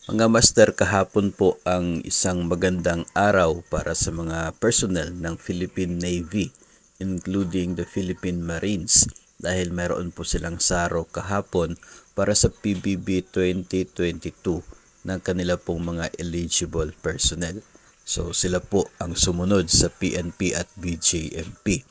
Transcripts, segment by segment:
Mga master, kahapon po ang isang magandang araw para sa mga personnel ng Philippine Navy, including the Philippine Marines, dahil meron po silang saro kahapon para sa PBB 2022 ng kanila pong mga eligible personnel. So sila po ang sumunod sa PNP at BJMP.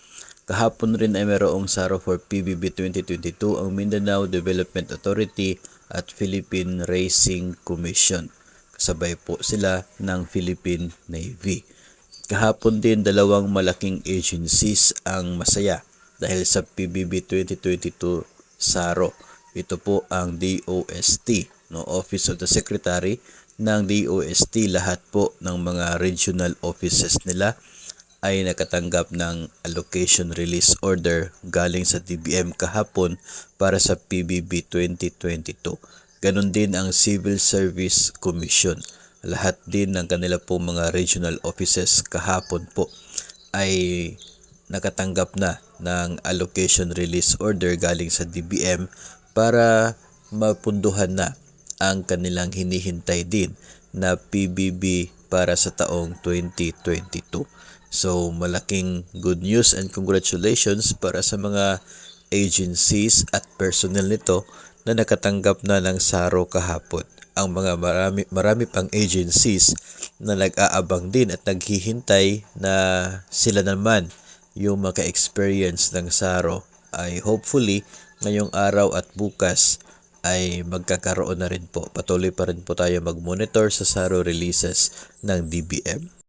Kahapon rin ay mayroong saro for PBB 2022 ang Mindanao Development Authority at Philippine Racing Commission. Kasabay po sila ng Philippine Navy. Kahapon din dalawang malaking agencies ang masaya dahil sa PBB 2022 SARO. Ito po ang DOST, no, Office of the Secretary ng DOST. Lahat po ng mga regional offices nila ay nakatanggap ng allocation release order galing sa DBM kahapon para sa PBB 2022. Ganon din ang Civil Service Commission. Lahat din ng kanila pong mga regional offices kahapon po ay nakatanggap na ng allocation release order galing sa DBM para mapunduhan na ang kanilang hinihintay din na PBB para sa taong 2022. So malaking good news and congratulations para sa mga agencies at personnel nito na nakatanggap na ng SARO kahapon. Ang mga marami pang agencies na nag-aabang din at naghihintay na sila naman yung maka-experience ng SARO ay hopefully ngayong araw at bukas ay magkakaroon na rin po. Patuloy pa rin po tayo mag-monitor sa SARO releases ng DBM.